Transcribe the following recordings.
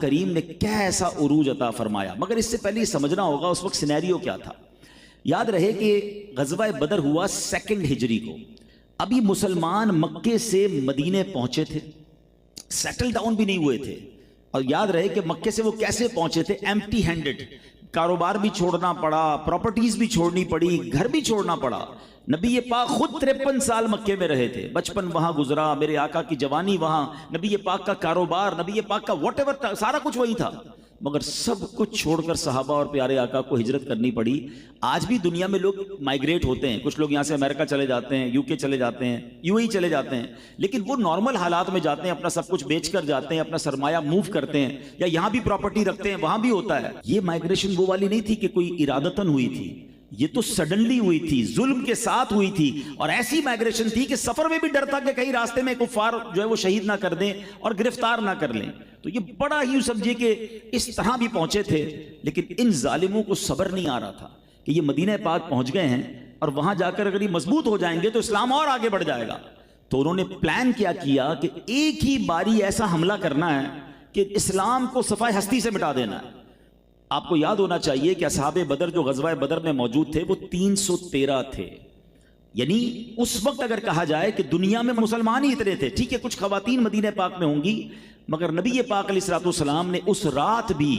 करीम ने कैसा उरूज अता फरमाया। मगर इससे पहले समझना होगा उस वक्त सिनेरियो क्या था। याद रहे कि गज़वा बदर हुआ 2 हिजरी को। अभी मुसलमान मक्के से मदीने पहुंचे थे, सेटल डाउन भी नहीं हुए थे। और याद रहे कि मक्के से वो कैसे पहुंचे थे, एम्प्टी हैंडेड। कारोबार भी छोड़ना पड़ा, प्रॉपर्टीज भी छोड़नी पड़ी, घर भी छोड़ना पड़ा। नबी ये पाक खुद 53 साल मक्के में रहे थे, बचपन वहां गुजरा, मेरे आका की जवानी वहां, नबी ये पाक का कारोबार, नबी ये पाक का व्हाटएवर सारा कुछ वही था। मगर सब कुछ छोड़कर सहाबा और प्यारे आका को हिजरत करनी पड़ी। आज भी दुनिया में लोग माइग्रेट होते हैं, कुछ लोग यहाँ से अमेरिका चले जाते हैं, यूके चले जाते हैं, यूएई चले जाते हैं, लेकिन वो नॉर्मल हालात में जाते हैं, अपना सब कुछ बेच कर जाते हैं, अपना सरमाया मूव करते हैं, या यहाँ भी प्रॉपर्टी रखते हैं, वहां भी होता है। ये माइग्रेशन वो वाली नहीं थी कि कोई इरादतन हुई थी, ये तो सडनली हुई थी, जुल्म के साथ हुई थी। और ऐसी माइग्रेशन थी कि सफर में भी डर था कि कहीं रास्ते में कुफार जो है वो शहीद ना कर दें और गिरफ्तार ना कर लें। तो ये बड़ा ही समझिए कि इस तरह भी पहुंचे थे। लेकिन इन जालिमों को सब्र नहीं आ रहा था कि ये मदीना पाक पहुंच गए हैं और वहां जाकर अगर ये मजबूत हो जाएंगे तो इस्लाम और आगे बढ़ जाएगा। तो उन्होंने प्लान क्या किया कि एक ही बारी ऐसा हमला करना है कि इस्लाम को सफाई हस्ती से मिटा देना है। आपको याद होना चाहिए कि असहाबे बदर जो गज़वा बदर में मौजूद थे वो 313 थे। यानी उस वक्त अगर कहा जाए कि दुनिया में मुसलमान ही इतने थे, ठीक है कुछ खवातीन मदीने पाक में होंगी, मगर नबी पाक अलैहिस्सलाम ने उस रात भी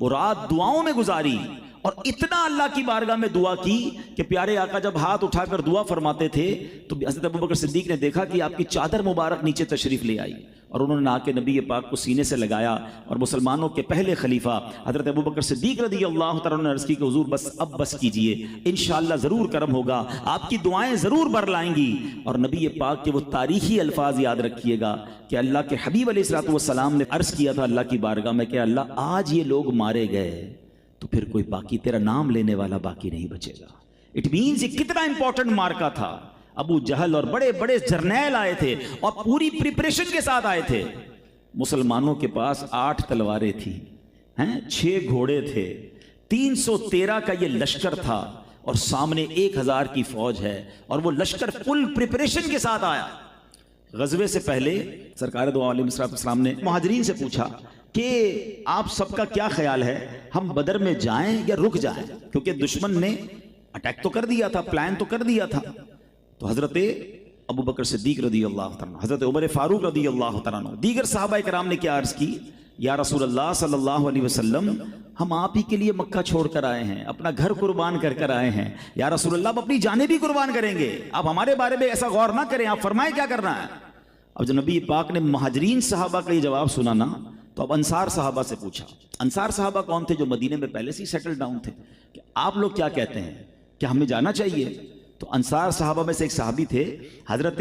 वो रात दुआओं में गुजारी और इतना अल्लाह की बारगाह में दुआ की कि प्यारे आका जब हाथ उठाकर दुआ फरमाते थे तो हज़रत अबू बकर सिद्दीक ने देखा कि आपकी चादर मुबारक नीचे तशरीफ ले आई और उन्होंने आके नबी पाक को सीने से लगाया। और मुसलमानों के पहले खलीफा हज़रत अबू बकर सिद्दीक रज़ियल्लाहु तआला अन्हु ने अर्ज़ की कि हुज़ूर बस अब बस कीजिए, इंशाअल्लाह ज़रूर करम होगा, आपकी दुआएं ज़रूर बरलाएंगी। और नबी पाक के वो तारीखी अल्फाज याद रखिएगा कि अल्लाह के हबीब अलैहिस्सलाम ने अर्ज़ किया था अल्लाह की बारगाह में कि अल्लाह आज ये लोग मारे गए तो फिर कोई बाकी तेरा नाम लेने वाला बाकी नहीं बचेगा। इट मीन्स ये कितना इंपॉर्टेंट मार्का था। अबू जहल और बड़े बड़े जर्नैल आए थे और पूरी प्रिपरेशन के साथ आए थे। मुसलमानों के पास 8 तलवारें थी, 6 घोड़े थे, 313 का ये लश्कर था और सामने 1000 की फौज है और वो लश्कर फुल प्रिपरेशन के साथ आया। गजवे से पहले सरकार दो आलम अलैहिस्सलाम ने मुहाजिरीन से पूछा कि आप सबका क्या ख्याल है, हम बदर में जाएं या रुक जाएं, क्योंकि दुश्मन ने अटैक तो कर दिया था, प्लान तो कर दिया था। तो हजरत अबू बकर सिद्दीक रज़ियल्लाहु तआला, हजरत उमर फारूक रज़ियल्लाहु तआला, दीगर सहाबा किराम ने क्या अर्ज की, या रसूल अल्लाह सल्लल्लाहु अलैहि वसल्लम हम आप ही के लिए मक्का छोड़ कर आए हैं, अपना घर कुर्बान कर कर आए हैं। या रसूल अल्लाह हम अपनी जानें भी कुर्बान करेंगे, आप हमारे बारे में ऐसा गौर ना करें, आप फरमाएं क्या करना है। अब जब नबी पाक ने महाजरीन सहाबा का ये जवाब सुना ना, तो अब अंसार सहाबा से पूछा। अंसार सहाबा कौन थे? जो मदीने में पहले से ही सेटल डाउन थे। कि आप लोग क्या कहते हैं कि हमें जाना चाहिए? तो अंसार सहाबा में से एक सहाबी थे हजरत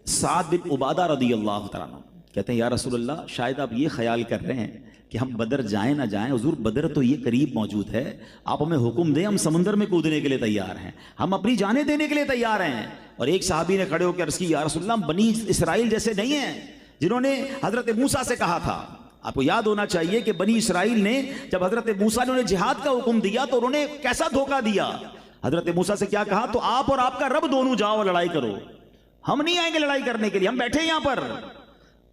साद बिन उबादा रज़ियल्लाहु तआला, कहते हैं या रसूल अल्लाह शायद आप ये ख्याल कर रहे हैं कि हम बदर जाएं ना जाएं, हुजूर बदर तो ये करीब मौजूद है, आप हमें हुक्म दें, हम समुंदर में कूदने के लिए तैयार हैं, हम अपनी जानें देने के लिए तैयार हैं। और एक सहाबी ने खड़े होकर अर्ज़ की या रसूल अल्लाह हम बनी इसराइल जैसे नहीं हैं जिन्होंने हजरत मूसा से कहा था। आपको याद होना चाहिए कि बनी इसराइल ने जब हजरत मूसा ने उन्हें जिहाद का हुक्म दिया तो उन्होंने कैसा धोखा दिया। हजरत मूसा से क्या कहा, तो आप और आपका रब दोनों जाओ और लड़ाई करो, हम नहीं आएंगे लड़ाई करने के लिए, हम बैठे यहां पर।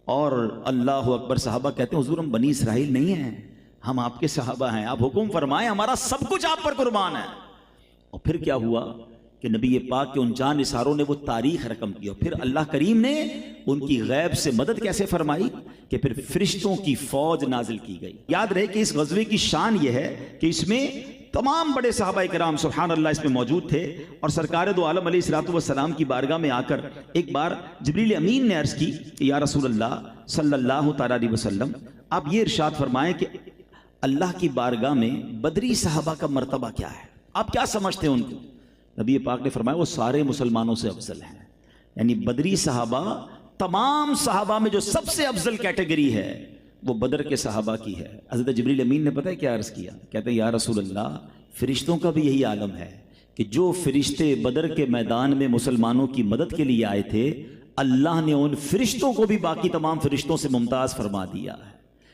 और अल्लाह अकबर, सहाबा कहते हैं हुजूर हम बनी इसराइल नहीं हैं, हम आपके सहाबा हैं, आप हुक्म फरमाएं, हमारा सब कुछ आप पर कुर्बान है। और फिर क्या हुआ कि नबी पाक के उन जान निसारों ने वो तारीख रकम की और फिर अल्लाह करीम ने उनकी गैब से मदद कैसे फरमाई कि फिर फरिश्तों की फौज नाजिल की गई। याद रहे कि इस गज़वे की शान ये है कि इसमें तमाम बड़े सहाबा किराम सुभान अल्लाह इसमें मौजूद थे। और सरकार दो आलम अलैहिस्सलातु वस्सलाम की बारगाह में आकर एक बार जिब्रील अमीन ने अर्ज़ की कि या रसूल अल्लाह सल्लल्लाहु तआला अलैहि वसल्लम आप ये इरशाद फरमाएं कि अल्लाह की बारगाह में बदरी सहाबा का मर्तबा क्या है, आप क्या समझते हैं उनको? नबी पाक ने फरमाया वो सारे मुसलमानों से अफजल हैं। यानी बदरी सहाबा तमाम सहाबा में जो सबसे अफजल कैटेगरी है वो बदर के सहाबा की है। हज़रत जिब्रील अमीन ने पता है क्या अर्ज़ किया, कहते हैं या रसूल अल्लाह फरिश्तों का भी यही आलम है कि जो फरिश्ते बदर के मैदान में मुसलमानों की मदद के लिए आए थे, अल्लाह ने उन फरिश्तों को भी बाकी तमाम फरिश्तों से मुमताज़ फरमा दिया है।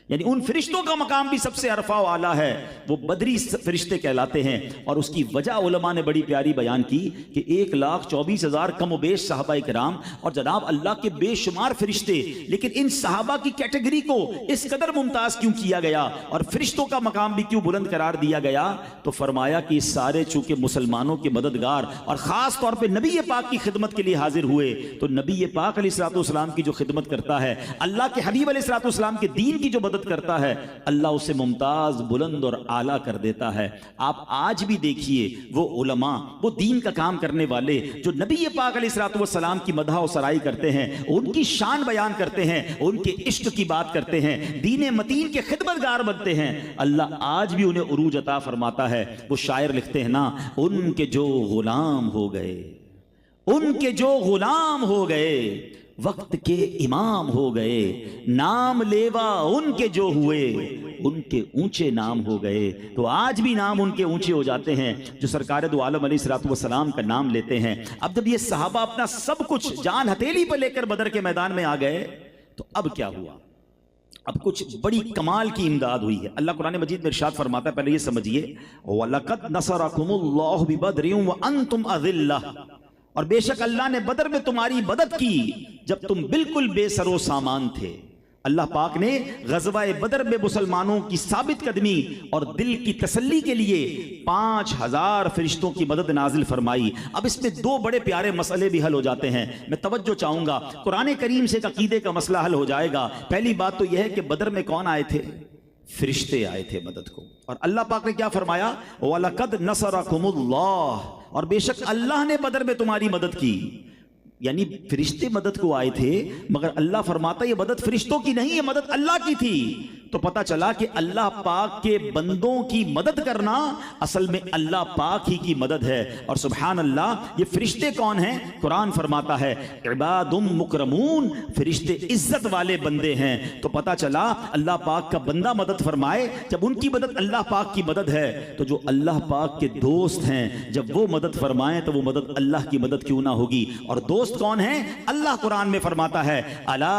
यानी उन फरिश्तों का मकाम भी सबसे अरफा व आला है, वो बदरी फरिश्ते कहलाते हैं। और उसकी वजह उलमा ने बड़ी प्यारी बयान की कि 1,24,000 कम बेश सहाबाए किराम और जनाब अल्लाह के बेशुमार फरिश्ते, लेकिन इन सहाबा की कैटेगरी को इस कदर मुमताज क्यों किया गया और फरिश्तों का मकाम भी क्यों बुलंद करार दिया गया? तो फरमाया कि सारे चूंकि मुसलमानों के मददगार और खास तौर पर नबी पाक की खिदमत के लिए हाजिर हुए, तो नबी पाक अलैहिस्सलाम की जो खिदमत करता है, अल्लाह के हबीब अलैहिस्सलाम के दीन की जो मदद करता है, अल्लाह उसे मुमताज, बुलंद और आला कर देता है। आप आज भी देखिए वो उलमा, वो दीन का काम करने वाले जो नबी पाक अलैहिस्सलाम की मदह और सराई करते हैं, उनकी शान बयान करते हैं, उनके इश्क की बात करते हैं, दीन मतीन के खिदमतगार बनते हैं, अल्लाह आज भी उन्हें उरूज अता फरमाता है। वो शायर लिखते हैं ना, उनके जो गुलाम हो गए, उनके जो गुलाम हो गए, वक्त के इमाम हो गए, नाम लेवा उनके जो हुए, उनके ऊंचे नाम हो गए। तो आज भी नाम उनके ऊंचे हो जाते हैं जो सरकार दो आलम अलैहिस्सलाम का नाम लेते हैं। अब जब ये सहाबा अपना सब कुछ जान हथेली पर लेकर बदर के मैदान में आ गए, तो अब क्या हुआ? अब कुछ बड़ी कमाल की इमदाद हुई है। अल्लाह कुरान मजीद में इरशाद फरमाता है, पहले ये समझिए, वलक़द नसरकुमुल्लाहु बिबद्रिन व अंतुम अज़िल्ला, और बेशक अल्लाह ने बदर में तुम्हारी मदद की जब तुम बिल्कुल बेसरो सामान थे। अल्लाह पाक ने ग़ज़वा-ए बदर में मुसलमानों की साबित कदमी और दिल की तसल्ली के लिए 5,000 फरिश्तों की मदद नाजिल फरमाई। अब इसमें दो बड़े प्यारे मसले भी हल हो जाते हैं। मैं तवज्जो चाहूंगा, कुरान करीम से एक अकीदे का मसला हल हो जाएगा। पहली बात तो यह है कि बदर में कौन आए थे? फरिश्ते आए थे मदद को। और अल्लाह पाक ने क्या फरमाया? वलक़द नसरकुमुल्लाह, और बेशक अल्लाह ने बदर में तुम्हारी मदद की। यानी फरिश्ते मदद को आए थे, मगर अल्लाह फरमाता ये मदद फरिश्तों की नहीं, ये मदद अल्लाह की थी। तो पता चला कि अल्लाह पाक के बंदों की मदद करना असल में अल्लाह पाक ही की मदद है। और सुभान अल्लाह, ये फरिश्ते कौन हैं? कुरान फरमाता है इबादुम मुकरमून, फरिश्ते इज्जत वाले बंदे हैं। तो पता चला अल्लाह पाक का बंदा मदद फरमाए, जब उनकी मदद अल्लाह पाक की मदद है, तो जो अल्लाह पाक के दोस्त हैं जब वो मदद फरमाएं तो वो मदद अल्लाह की मदद क्यों ना होगी? और दोस्त कौन है? अल्लाह कुरान में फरमाता है अला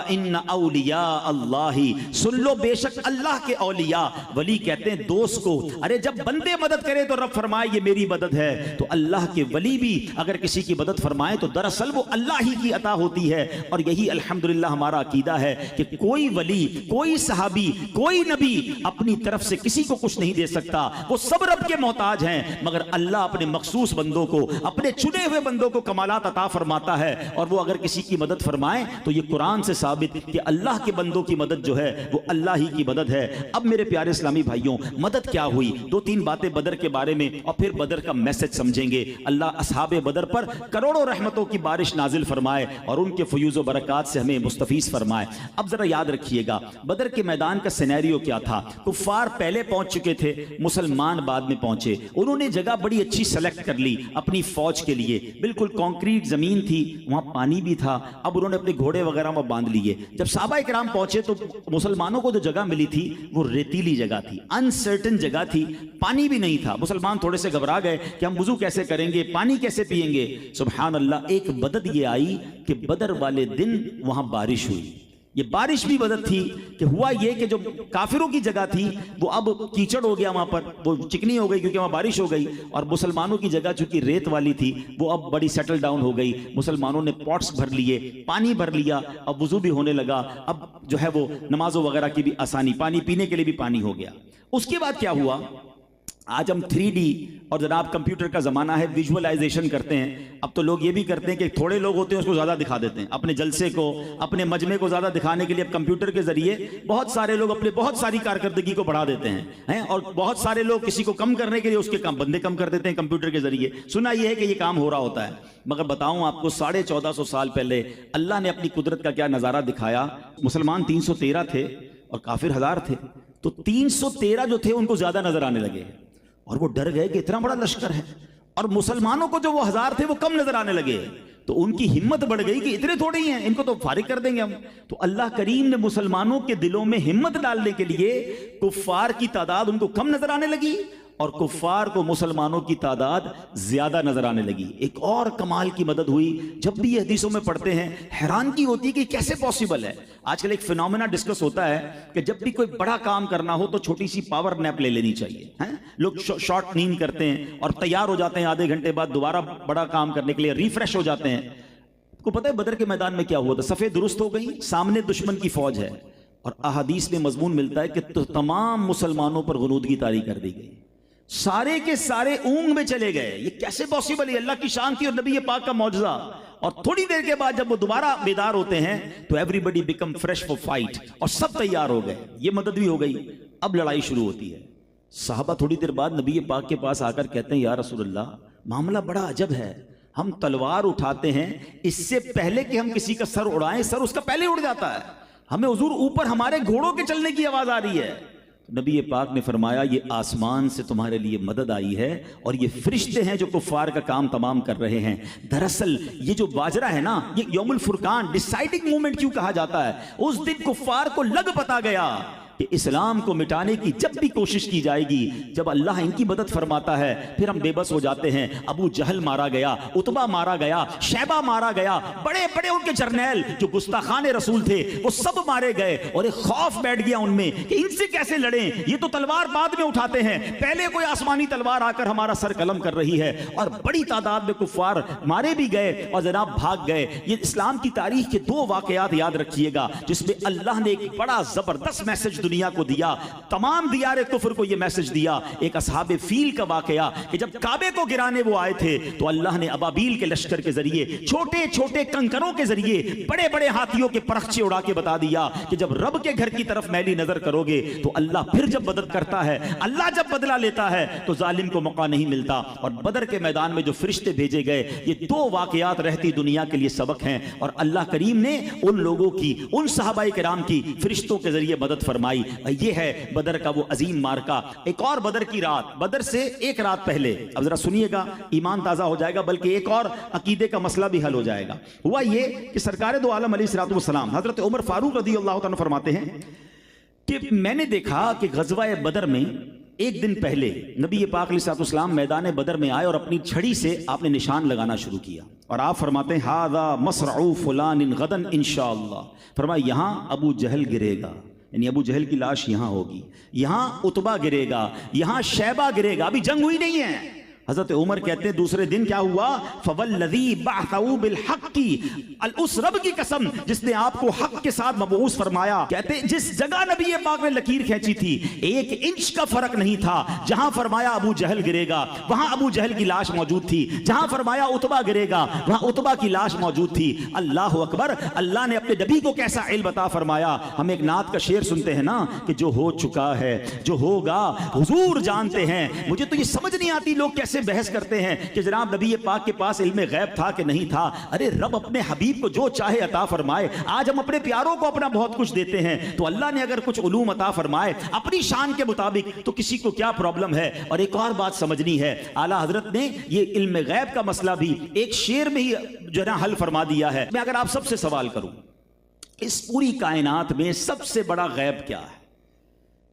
इन्ना औलिया अल्लाही, सुन लो बेशक अल्लाह के औलिया, वली कहते हैं दोस्त को। अरे जब बंदे मदद करें तो रब फरमाए ये मेरी मदद है, तो अल्लाह के वली भी अगर किसी की मदद फरमाए तो दरअसल वो अल्लाह ही की अता होती है। और यही अल्हम्दुलिल्लाह हमारा अकीदा है कि कोई वली, कोई सहाबी, कोई नबी अपनी तरफ से किसी को कुछ नहीं दे सकता, वो सब रब के मोहताज हैं। मगर अल्लाह अपने मखसूस बंदों को, अपने चुने हुए बंदों को कमालात अता फरमाता है। और वो अगर किसी की मदद फरमाए तो ये कुरान से साबित कि अल्लाह के बंदों की मदद जो है वो अल्लाह ही की मदद है। अब मेरे प्यारे इस्लामी भाइयों, मदद क्या हुई? दो तीन बातें बदर के बारे में और फिर बदर का मैसेज समझेंगे। अल्लाह असहाबे बदर पर करोड़ों रहमतों की बारिश नाजिल फरमाए और उनके फयूज़ व बरक़ात से हमें मुस्तफ़ीज़ फरमाए। अब जरा याद रखिएगा, बदर के मैदान का सिनेरियो क्या था? कुफ़ार पहले पहुंच चुके थे, मुसलमान बाद में पहुंचे। उन्होंने जगह बड़ी अच्छी सेलेक्ट कर ली अपनी फौज के लिए। बिल्कुल कॉन्क्रीट जमीन थी, वहां पानी भी था। अब उन्होंने अपने घोड़े वगैरह में बांध लिए। जब सहाबा इकराम पहुंचे तो मुसलमानों को जो जगह मिली थी वो रेतीली जगह थी, अनसर्टन जगह थी, पानी भी नहीं था। मुसलमान थोड़े से घबरा गए कि हम वुजू कैसे करेंगे, पानी कैसे पिएंगे। सुभान अल्लाह, एक मदद ये आई कि बदर वाले दिन वहां बारिश हुई। ये बारिश भी मदद थी कि हुआ ये कि जो काफिरों की जगह थी वो अब कीचड़ हो गया, वहां पर वो चिकनी हो गई क्योंकि वहां बारिश हो गई। और मुसलमानों की जगह चूंकि रेत वाली थी वो अब बड़ी सेटल डाउन हो गई। मुसलमानों ने पॉट्स भर लिए, पानी भर लिया, अब वुजू भी होने लगा। अब जो है वो नमाजों वगैरह की भी आसानी, पानी पीने के लिए भी पानी हो गया। उसके बाद क्या हुआ? आज हम 3D और जनाब कंप्यूटर का ज़माना है, विजुअलाइजेशन करते हैं। अब तो लोग ये भी करते हैं कि थोड़े लोग होते हैं उसको ज़्यादा दिखा देते हैं, अपने जलसे को, अपने मजमे को ज़्यादा दिखाने के लिए अब कंप्यूटर के ज़रिए बहुत सारे लोग अपने बहुत सारी कारकर्दगी को बढ़ा देते हैं और बहुत सारे लोग किसी को कम करने के लिए उसके काम बंदे कम कर देते हैं कंप्यूटर के ज़रिए। सुना यह है कि ये काम हो रहा होता है, मगर बताऊँ आपको 1450 साल पहले अल्लाह ने अपनी कुदरत का क्या नज़ारा दिखाया। मुसलमान 313 थे और काफिर 1000 थे, तो 313 जो थे उनको ज़्यादा नज़र आने लगे और वो डर गए कि इतना बड़ा लश्कर है, और मुसलमानों को जो वो 1000 थे वो कम नजर आने लगे। तो उनकी हिम्मत बढ़ गई कि इतने थोड़े ही हैं, इनको तो फारिग कर देंगे हम। तो अल्लाह करीम ने मुसलमानों के दिलों में हिम्मत डालने के लिए कुफ्फार की तादाद उनको कम नजर आने लगी और कुफ्फार को मुसलमानों की तादाद ज्यादा नजर आने लगी। एक और कमाल की मदद हुई, जब भी ये हदीसों में पढ़ते हैं हैरानगी होती है कि कैसे पॉसिबल है। आजकल एक फिनोमेना डिस्कस होता है कि जब भी कोई बड़ा काम करना हो तो छोटी सी पावर नैप ले लेनी चाहिए, हैं? लोग शॉर्ट नींद करते हैं और तैयार हो जाते हैं, आधे घंटे बाद दोबारा बड़ा काम करने के लिए रिफ्रेश हो जाते हैं। को पता है बदर के मैदान में क्या हुआ था? सफ़े दुरुस्त हो गई, सामने दुश्मन की फौज है और अहादीस में मजमून मिलता है कि तो तमाम मुसलमानों पर गुनूदगी तारी कर दी गई, सारे के सारे ऊंग में चले गए। ये कैसे पॉसिबल है? अल्लाह की शान थी और नबी पाक का मौजज़ा। और थोड़ी देर के बाद जब वो दोबारा बेदार होते हैं तो everybody become fresh for fight और सब तैयार हो गए। ये मदद भी हो गई। अब लड़ाई शुरू होती है। साहबा थोड़ी देर बाद नबी पाक के पास आकर कहते हैं, या रसूलल्लाह, मामला बड़ा अजब है। हम तलवार उठाते हैं, इससे पहले कि हम किसी का सर उड़ाएं, सर उसका पहले उड़ जाता है। हमें हुजूर ऊपर हमारे घोड़ों के चलने की आवाज आ रही है। तो नबी पाक ने फरमाया, ये आसमान से तुम्हारे लिए मदद आई है और ये फरिश्ते हैं जो कुफ्फार का काम तमाम कर रहे हैं। दरअसल ये जो बाजरा है ना, ये यौमुल फुरकान डिसाइडिंग मोमेंट क्यों कहा जाता है? उस दिन कुफ्फार को लग पता गया कि इस्लाम को मिटाने की जब भी कोशिश की जाएगी, जब अल्लाह इनकी मदद फरमाता है, फिर हम बेबस हो जाते हैं। अबू जहल मारा गया, उतबा मारा गया, शैबा मारा गया, बड़े बड़े उनके जर्नैल जो गुस्ताखाने रसूल थे वो सब मारे गए और एक खौफ बैठ गया उनमें कि इनसे कैसे लड़ें, ये तो तलवार बाद में उठाते हैं, पहले कोई आसमानी तलवार आकर हमारा सर कलम कर रही है। और बड़ी तादाद में कुफ्फार मारे भी गए और जनाब भाग गए। ये इस्लाम की तारीख के दो वाकयात याद रखिएगा जिसमें अल्लाह ने एक बड़ा जबरदस्त मैसेज दुनिया को दिया, तमाम दियारे कुफ्र को यह मैसेज दिया। एक असहाबे फील का वाकया कि जब काबे को गिराने वो आए थे तो अल्लाह ने अबाबील के लश्कर के जरिए, छोटे छोटे कंकरों के जरिए, बड़े बड़े हाथियों के परखचे उड़ा के बता दिया कि जब रब के घर की तरफ मैली नजर करोगे तो अल्लाह फिर जब मदद करता है, अल्लाह जब बदला लेता है तो जालिम को मौका नहीं मिलता। और बदर के मैदान में जो फरिश्ते भेजे गए, ये दो वाकयात रहती दुनिया के लिए सबक हैं और अल्लाह करीम ने उन लोगों की, उन सहाबाए किराम की फरिश्तों के जरिए मदद फरमाई। ये है बदर का वो अजीम मार्का। एक और बदर की रात, बदर से एक रात पहले, अब जरा सुनिएगा, ईमान ताजा हो जाएगा, बल्कि एक और अकीदे का मसला भी हल हो जाएगा। हुआ ये कि सरकार दो आलम अलैहिस्सलातु वस्सलाम हजरत उमर फारूक रज़ियल्लाहु ताला फरमाते हैं कि मैंने देखा कि ग़ज़वा बदर में एक दिन पहले नबी पाक अलैहिस्सलाम मैदान बदर में आए और अपनी छड़ी से आपने निशान लगाना शुरू किया और आप फरमाते हैं, हादा मसरऊ फुलान गदन इंशाअल्लाह। फरमाया, यहाँ अबू जहल गिरेगा, यानी अबू जहल की लाश यहां होगी, यहां उतबा गिरेगा, यहां शैबा गिरेगा। अभी जंग हुई नहीं है। हजरत उमर कहते हैं दूसरे दिन क्या हुआ, फवल्लज़ी बअसहू बिलहक़्क़ि, उस रब की कसम जिसने आपको हक के साथ मबऊस फरमाया। कहते जिस जगह नबी पाक ने लकीर खींची थी, एक इंच का फर्क नहीं था। जहां फरमाया अबू जहल गिरेगा, वहां अबू जहल की लाश मौजूद थी। जहां फरमाया उतबा गिरेगा, वहां उतबा की लाश मौजूद थी। अल्लाह अकबर। अल्लाह ने अपने नबी को कैसा इल्म अता फरमाया। हम एक नात का शेर सुनते हैं ना कि जो हो चुका है, जो होगा हुजूर जानते हैं। मुझे तो ये समझ नहीं आती लोग कैसे बहस करते हैं कि जनाब नबी पाक के पास इल्म गैब था कि नहीं था। अरे रब अपने हबीब को जो चाहे अता फरमाए। आज हम अपने प्यारों को अपना बहुत कुछ देते हैं, तो अल्लाह ने अगर कुछ उलूम अता फरमाए अपनी शान के मुताबिक तो किसी को क्या प्रॉब्लम है। और एक और बात समझनी है, आला हजरत ने ये इल्म गैब का मसला भी एक शेर में ही जो है ना हल फरमा दिया है। मैं अगर आप सबसे सवाल करूं, इस पूरी कायनात में सबसे बड़ा गैब क्या है,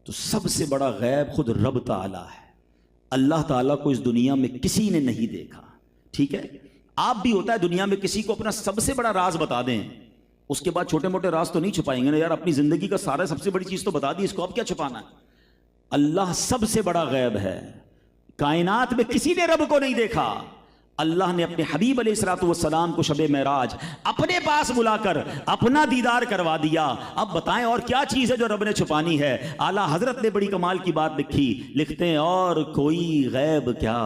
तो सबसे बड़ा गैब खुद रब ताला है। अल्लाह ताला को इस दुनिया में किसी ने नहीं देखा। ठीक है, आप भी होता है दुनिया में किसी को अपना सबसे बड़ा राज बता दें, उसके बाद छोटे मोटे राज तो नहीं छुपाएंगे ना यार, अपनी जिंदगी का सारा सबसे बड़ी चीज तो बता दी, इसको अब क्या छुपाना है। अल्लाह सबसे बड़ा गैब है। कायनात में किसी ने रब को नहीं देखा। अल्लाह ने अपने हबीब अलैहिस्सलाम को शबे मेराज अपने पास बुलाकर अपना दीदार करवा दिया। अब बताएं और क्या चीज है जो रब ने छुपानी है। आला हजरत ने बड़ी कमाल की बात लिखी, लिखते हैं, और कोई गैब क्या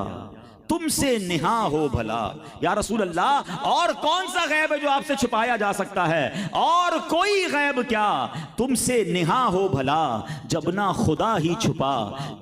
तुमसे निहा हो भला। या रसूल अल्लाह, और कौन सा गैब है जो आपसे छुपाया जा सकता है। और कोई गैब क्या तुमसे निहा हो भला, जब ना खुदा ही छुपा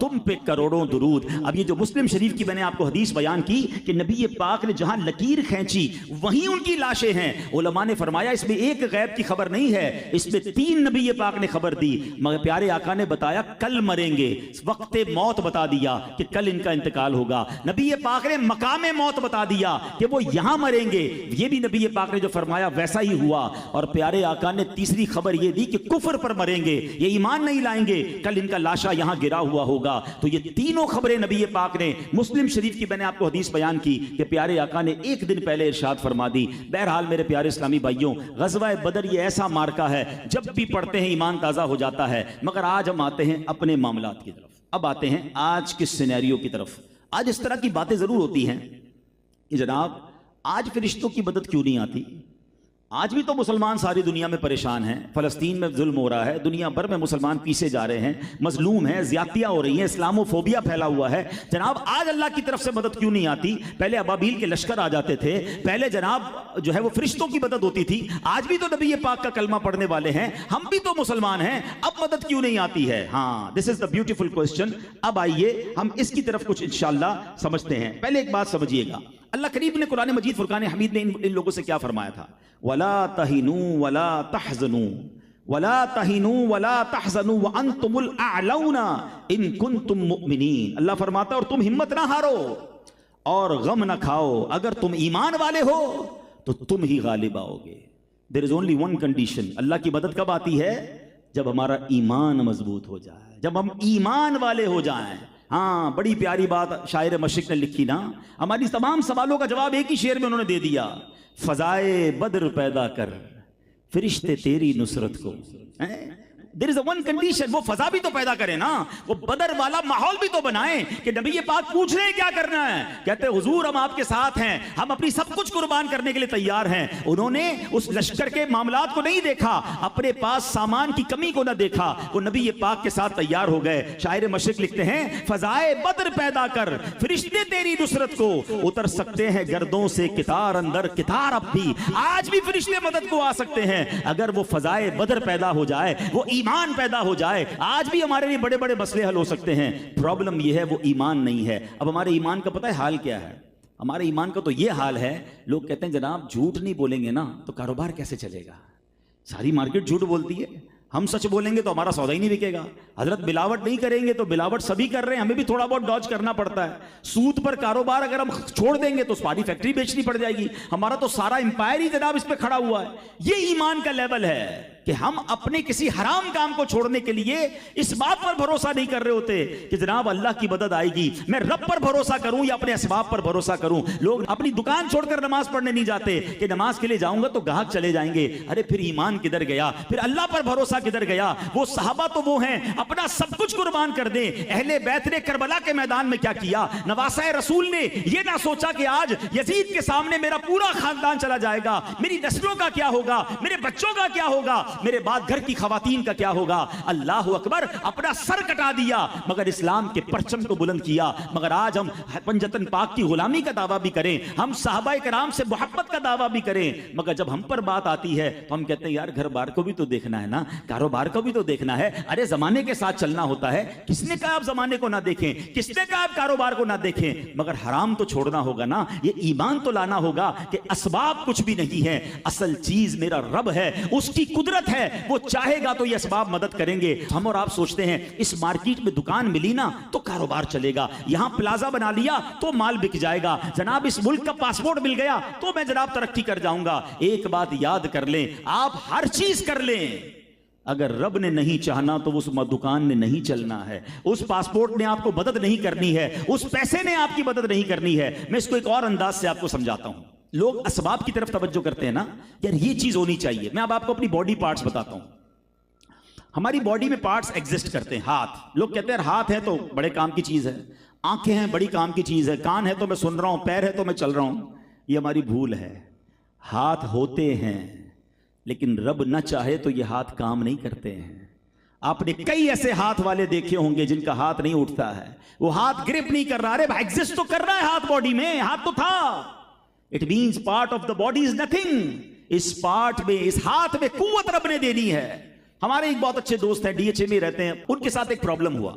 तुम पे करोड़ों दुरूद। अब ये जो मुस्लिम शरीफ की मैंने आपको हदीस बयान की कि नबी पाक ने जहां लकीर खींची वहीं उनकी लाशें हैं। उलमा ने फरमाया इसमें एक गैब की खबर नहीं है, इसमें 3 नबी पाक ने खबर दी। मगर प्यारे आका ने बताया कल मरेंगे, वक्त मौत बता दिया कि कल इनका इंतकाल होगा। नबी पाक पाक ने मकाम मौत बता दिया कि वो यहां मरेंगे, ये भी नबी पाक ने जो फरमाया वैसा ही हुआ। और प्यारे आका ने तीसरी खबर ये दी कि कुफर पर मरेंगे, ये ईमान नहीं लाएंगे, कल इनका लाशा यहां गिरा हुआ होगा। तो ये तीनों खबरें नबी पाक ने, मुस्लिम शरीफ की मैंने आपको हदीस बयान की कि प्यारे आका ने एक दिन पहले इरशाद फरमा दी। बहरहाल मेरे प्यारे इस्लामी भाइयों, ग़ज़वा बदर ये ऐसा मार्का है जब भी पढ़ते हैं ईमान ताज़ा हो जाता है। मगर आज हम आते हैं अपने मामलात की तरफ, अब आते हैं आज के सिनेरियो की तरफ। आज इस तरह की बातें जरूर होती हैं कि जनाब आज फरिश्तों की मदद क्यों नहीं आती। आज भी तो मुसलमान सारी दुनिया में परेशान हैं, फ़लस्तीन में जुल्म हो रहा है, दुनिया भर में मुसलमान पीछे जा रहे हैं, मजलूम हैं, ज़्यादतियाँ हो रही हैं, इस्लामोफोबिया फैला हुआ है। जनाब आज अल्लाह की तरफ से मदद क्यों नहीं आती। पहले अबाबील के लश्कर आ जाते थे, पहले जनाब जो है वो फरिश्तों की मदद होती थी। आज भी तो नबी पाक का कलमा पढ़ने वाले हैं, हम भी तो मुसलमान हैं, अब मदद क्यों नहीं आती है। हाँ, this is the beautiful question. अब आइए हम इसकी तरफ कुछ इंशाअल्लाह समझते हैं। पहले एक बात समझिएगा, अल्लाह करीम ने कुरान मजीद फुरकान हमीद में इन लोगों से क्या फरमाया था। वला तहिनू वला तहज़नू वला तहिनू वला तहज़नू व अंतुमुल अअलौना इन कुंतुम मुमिनीन। अल्लाह फरमाता और तुम हिम्मत ना हारो और गम ना खाओ, अगर तुम ईमान वाले हो तो तुम ही गालिब आओगे। There is only one condition, Allah की मदद कब आती है, जब हमारा ईमान मजबूत हो जाए, जब हम ईमान वाले हो जाएं। हाँ, बड़ी प्यारी बात शायर मशरिक ने लिखी ना, हमारी तमाम सवालों का जवाब एक ही शेर में उन्होंने दे दिया। फजाए बद्र पैदा कर फरिश्ते तेरी नुसरत को। देयर इज वन कंडीशन, वो फजा भी तो पैदा करे ना, वो बदर वाला माहौल भी तो बनाए कि नबी पाक पूछ रहे हैं क्या करना है, कहते हैं हुजूर हम आपके साथ हैं, हम अपनी सब कुछ कुर्बान करने के लिए तैयार हैं। उन्होंने उस लश्कर के मामलात को नहीं देखा, अपने पास सामान की कमी को ना देखा, वो नबी पाक के साथ तैयार हो गए। शायर मशरिक लिखते हैं फजाए बद्र पैदा कर फरिश्ते तेरी नुसरत को, उतर सकते हैं गर्दों से कितार अंदर कितार, अब भी आज भी फरिश्ते मदद को आ सकते हैं अगर वो फजाए बद्र पैदा हो जाए, वो ईमान पैदा हो जाए। आज भी हमारे लिए बड़े बड़े मसले हल हो सकते हैं। प्रॉब्लम यह है वो ईमान नहीं है। अब हमारे ईमान का पता है हाल क्या है, हमारे ईमान का तो यह हाल है, लोग कहते हैं जनाब झूठ नहीं बोलेंगे ना तो कारोबार कैसे चलेगा, सारी मार्केट झूठ बोलती है, हम सच बोलेंगे तो हमारा सौदा ही नहीं बिकेगा। हजरत बिलावट नहीं करेंगे तो बिलावट सभी कर रहे हैं, हमें भी थोड़ा बहुत डॉज करना पड़ता है। सूद पर कारोबार अगर हम छोड़ देंगे तो सारी फैक्ट्री बेचनी पड़ जाएगी, हमारा तो सारा एम्पायर ही जनाब इस पे खड़ा हुआ है। ये ईमान का लेवल है कि हम अपने किसी हराम काम को छोड़ने के लिए इस बात पर भरोसा नहीं कर रहे होते कि जनाब अल्लाह की मदद आएगी, मैं रब पर भरोसा करूं या अपने असबाब पर भरोसा करूं। लोग अपनी दुकान छोड़कर नमाज पढ़ने नहीं जाते कि नमाज के लिए जाऊंगा तो ग्राहक चले जाएंगे। अरे फिर ईमान किधर गया, फिर अल्लाह पर भरोसा किधर गया। वो सहाबा तो वो हैं अपना सब कुछ कुर्बान कर दे। अहले बैत ने करबला के मैदान में क्या किया, नवासा रसूल ने ये ना सोचा कि आज यजीद के सामने मेरा पूरा खानदान चला जाएगा, मेरी नस्लों का क्या होगा, मेरे बच्चों का क्या होगा, मेरे बाद घर की खवातीन का क्या होगा। अल्लाह अकबर, अपना सर कटा दिया मगर इस्लाम के परचम को बुलंद किया। मगर आज हम पंजतन पाक की गुलामी का दावा भी करें, हम साहबाए कराम से मोहब्बत का दावा भी करें, मगर जब हम पर बात आती है तो हम कहते हैं यार घर बार को भी तो देखना है ना, कारोबार को भी तो देखना है। अरे जमाने के साथ चलना होता है। किसने कहा आप जमाने को ना देखें, किसने कहा आप कारोबार को ना देखें, मगर हराम तो छोड़ना होगा ना। ये ईमान तो लाना होगा कि असबाब कुछ भी नहीं है, असल चीज मेरा रब है, उसकी कुदरत है, वो चाहेगा तो ये असबाब मदद करेंगे। हम और आप सोचते हैं इस मार्केट में दुकान मिली ना तो कारोबार चलेगा, यहां प्लाजा बना लिया तो माल बिक जाएगा, जनाब इस मुल्क का पासपोर्ट मिल गया तो मैं जनाब तरक्की कर जाऊंगा। एक बात याद कर लें, आप हर चीज कर लें, अगर रब ने नहीं चाहना तो उस दुकान ने नहीं चलना है, उस पासपोर्ट ने आपको मदद नहीं करनी है, उस पैसे ने आपकी मदद नहीं करनी है। मैं इसको एक और अंदाज से आपको समझाता हूं। लोग असबाब की तरफ तवज्जो करते हैं ना, यार ये चीज होनी चाहिए। मैं अब आपको अपनी बॉडी पार्ट्स बताता हूं। हमारी बॉडी में पार्ट्स एग्जिस्ट करते हैं। हाथ, लोग कहते हैं हाथ है तो बड़े काम की चीज है, आंखें हैं बड़ी काम की चीज है, कान है तो मैं सुन रहा हूं, पैर है तो मैं चल रहा हूं। ये हमारी भूल है। हाथ होते हैं लेकिन रब न चाहे तो ये हाथ काम नहीं करते हैं। आपने कई ऐसे हाथ वाले देखे होंगे जिनका हाथ नहीं उठता है, वो हाथ ग्रिप नहीं कर रहा। अरे भाई एग्जिस्ट तो कर रहा है हाथ बॉडी में, हाथ तो था। It means part of the body is nothing. इस पार्ट में, इस हाथ में कुव्वत रब ने देनी है। हमारे एक बहुत अच्छे दोस्त हैं, डीएचए में रहते हैं, उनके साथ एक प्रॉब्लम हुआ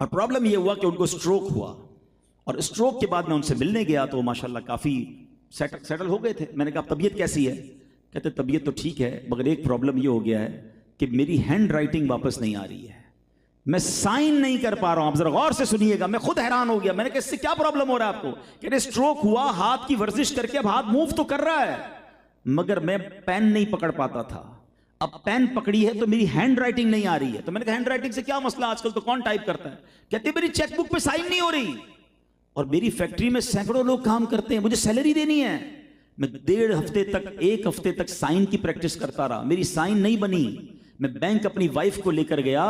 और प्रॉब्लम यह हुआ कि उनको स्ट्रोक हुआ। और स्ट्रोक के बाद मैं उनसे मिलने गया तो माशाल्लाह काफी सेटल हो गए थे। मैंने कहा तबीयत कैसी है? कहते तबीयत तो ठीक है मगर एक प्रॉब्लम ये हो गया है कि मेरी हैंड राइटिंग वापस नहीं आ रही है। मैं साइन नहीं कर पा रहा हूं। आप जरा गौर से सुनिएगा, मैं खुद हैरान हो गया। मैंने कहा इससे क्या प्रॉब्लम हो रहा है आपको? कह रहे स्ट्रोक हुआ, हाथ की वर्जिश करके अब हाथ मूव तो कर रहा है, मगर मैं पेन नहीं पकड़ पाता था। अब पेन पकड़ी है तो मेरी हैंड राइटिंग नहीं आ रही है। तो मैंने कहा हैंड राइटिंग से क्या मसला, आजकल तो कौन टाइप करता है? कहते मेरी चेकबुक पे साइन नहीं हो रही, और मेरी फैक्ट्री में सैकड़ों लोग काम करते हैं, मुझे सैलरी देनी है। मैं 1.5 हफ्ते तक, 1 हफ्ते तक साइन की प्रैक्टिस करता रहा, मेरी साइन नहीं बनी। मैं बैंक अपनी वाइफ को लेकर गया,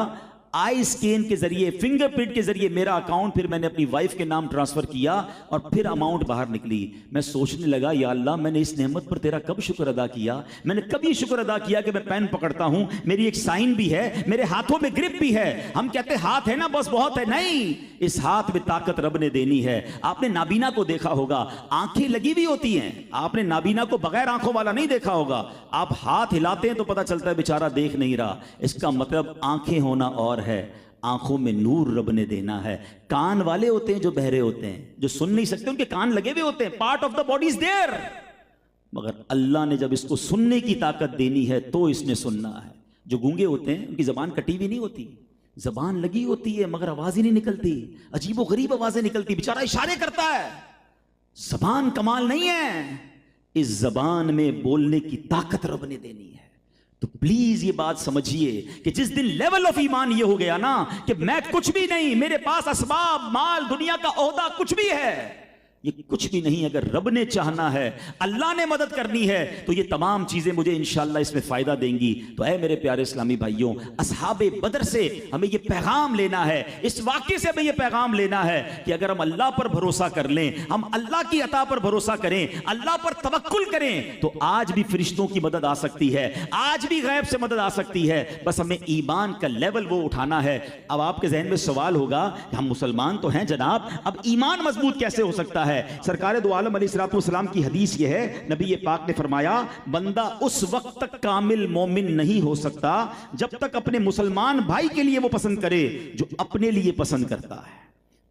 आई स्कैन के जरिए, फिंगरप्रिंट के जरिए मेरा अकाउंट फिर मैंने अपनी वाइफ के नाम ट्रांसफर किया, और फिर अमाउंट बाहर निकली। मैं सोचने लगा, या अल्लाह मैंने इस नेमत पर तेरा कब शुक्र अदा किया? मैंने कभी शुक्र अदा किया कि मैं पेन पकड़ता हूं, मेरी एक साइन भी है, मेरे हाथों में ग्रिप भी है। हम कहते हाथ है ना बस बहुत है, नहीं, इस हाथ में ताकत रब ने देनी है। आपने नाबीना को देखा होगा, आंखें लगी हुई होती हैं, आपने नाबीना को बगैर आंखों वाला नहीं देखा होगा। आप हाथ हिलाते हैं तो पता चलता है बेचारा देख नहीं रहा। इसका मतलब आंखें होना और है, आंखों में नूर रब ने देना है। कान वाले होते हैं जो बहरे होते हैं, जो सुन नहीं सकते, उनके कान लगे हुए होते हैं, part of the body is there, मगर अल्लाह ने जब इसको सुनने की ताकत देनी है तो इसने सुनना है। जो गूंगे होते हैं उनकी जबान कटी हुई नहीं होती, जबान लगी होती है मगर आवाज ही नहीं निकलती, अजीबो गरीब आवाजें निकलती, बेचारा इशारे करता है। जबान कमाल नहीं है, इस जबान में बोलने की ताकत रब ने देनी है। तो प्लीज ये बात समझिए कि जिस दिन लेवल ऑफ ईमान ये हो गया ना कि मैं कुछ भी नहीं, मेरे पास असबाब, माल, दुनिया का ओहदा कुछ भी है, ये कुछ भी नहीं, अगर रब ने चाहना है, अल्लाह ने मदद करनी है, तो ये तमाम चीजें मुझे इंशाअल्लाह इसमें फायदा देंगी। तो ऐ मेरे प्यारे इस्लामी भाइयों, असहाबे बदर से हमें ये पैगाम लेना है, इस वाक़े से हमें ये पैगाम लेना है कि अगर हम अल्लाह पर भरोसा कर लें, हम अल्लाह की अता पर भरोसा करें, अल्लाह पर तवक्कुल करें, तो आज भी फरिश्तों की मदद आ सकती है, आज भी गैब से मदद आ सकती है। बस हमें ईमान का लेवल वो उठाना है। अब आपके जहन में सवाल होगा, हम मुसलमान तो हैं जनाब, अब ईमान मजबूत कैसे हो सकता है? सरकार दो आलम अलैहिस्सलाम की हदीस यह है, नबी पाक ने फरमाया, बंदा उस वक्त तक कामिल मोमिन नहीं हो सकता जब तक अपने मुसलमान भाई के लिए वो पसंद करे जो अपने लिए पसंद करता है।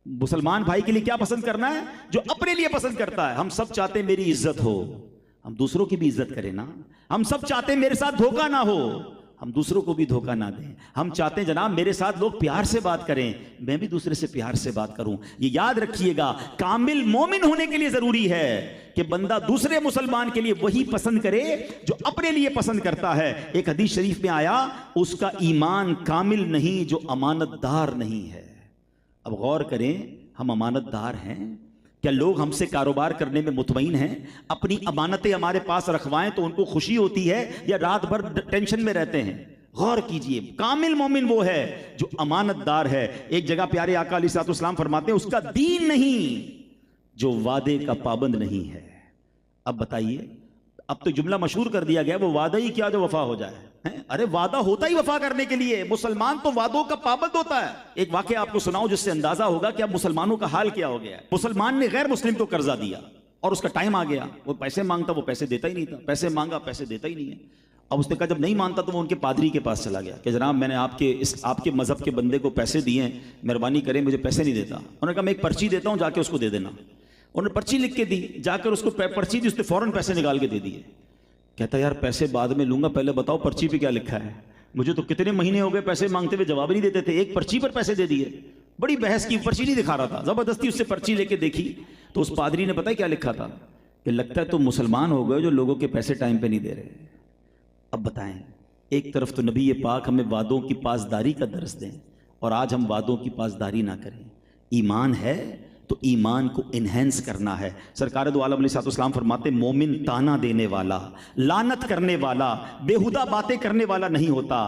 मुसलमान भाई के लिए क्या पसंद करना है? जो अपने लिए पसंद करता है। हम सब चाहते हैं मेरी इज्जत हो, हम दूसरों की भी इज्जत करें ना। हम सब चाहते हैं मेरे साथ धोखा ना हो, हम दूसरों को भी धोखा ना दें। हम चाहते हैं जनाब मेरे साथ लोग प्यार से बात करें, मैं भी दूसरे से प्यार से बात करूं। ये याद रखिएगा, कामिल मोमिन होने के लिए जरूरी है कि बंदा दूसरे मुसलमान के लिए वही पसंद करे जो अपने लिए पसंद करता है। एक हदीस शरीफ में आया, उसका ईमान कामिल नहीं जो अमानतदार नहीं है। अब गौर करें, हम अमानतदार हैं क्या? लोग हमसे कारोबार करने में मुतमईन हैं? अपनी अमानतें हमारे पास रखवाएं तो उनको खुशी होती है या रात भर टेंशन में रहते हैं? गौर कीजिए, कामिल मोमिन वो है जो अमानतदार है। एक जगह प्यारे आका अलैहिस्सलाम फरमाते हैं, उसका दीन नहीं जो वादे का पाबंद नहीं है। अब बताइए, अब तो जुमला मशहूर कर दिया गया, वो वादा ही क्या जो वफा हो जाए है? अरे वादा होता ही वफा करने के लिए, मुसलमान तो वादों का पाबंद होता है। एक वाकया आपको सुनाऊं जिससे अंदाजा होगा कि अब मुसलमानों का हाल क्या हो गया है। मुसलमान ने गैर मुस्लिम को कर्जा दिया और उसका टाइम आ गया, वो पैसे मांगता, वो पैसे देता ही नहीं था, पैसे मांगा, पैसे देता ही नहीं है। अब उसने कहा जब नहीं मानता तो वो उनके पादरी के पास चला गया कि जनाब मैंने आपके मजहब के बंदे को पैसे दिए हैं, मेहरबानी करें मुझे पैसे नहीं देता। उन्होंने कहा मैं एक पर्ची देता हूं, जाके उसको दे देना। उन्होंने पर्ची लिख के दी, जाकर उसको पर्ची दी, उसने फौरन पैसे निकाल के दे दिए। कहता यार पैसे बाद में लूंगा, पहले बताओ पर्ची पे क्या लिखा है। मुझे तो कितने महीने हो गए पैसे मांगते हुए, जवाब नहीं देते थे, एक पर्ची पर पैसे दे दिए। बड़ी बहस की, पर्ची नहीं दिखा रहा था, जबरदस्ती उससे पर्ची लेके देखी तो उस पादरी ने पता है क्या लिखा था कि लगता है तो मुसलमान हो गए जो लोगों के पैसे टाइम पे नहीं दे रहे। अब बताएं, एक तरफ तो नबी पाक हमें वादों की पासदारी का दर्स दें और आज हम वादों की पासदारी ना करें। ईमान है तो ईमान को इन्हेंस करना है। सरकार दो आलम अलैहिस्सलाम फरमाते, मोमिन ताना देने वाला, लानत करने वाला, बेहुदा बातें करने वाला नहीं होता।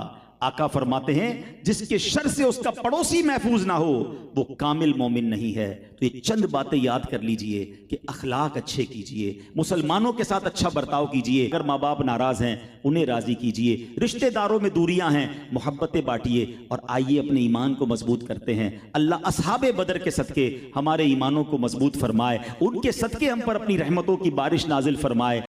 आका फरमाते हैं जिसके शर से उसका पड़ोसी महफूज ना हो वो कामिल मोमिन नहीं है। तो ये चंद बातें याद कर लीजिए कि अखलाक अच्छे कीजिए, मुसलमानों के साथ अच्छा बर्ताव कीजिए, अगर माँ बाप नाराज हैं उन्हें राजी कीजिए, रिश्तेदारों में दूरियां हैं मोहब्बतें बांटिए और आइए अपने ईमान को मजबूत करते हैं। अल्लाह असहाबे बदर के सदके हमारे ईमानों को मजबूत फरमाए, उनके सदके हम पर अपनी रहमतों की बारिश नाजिल फरमाए।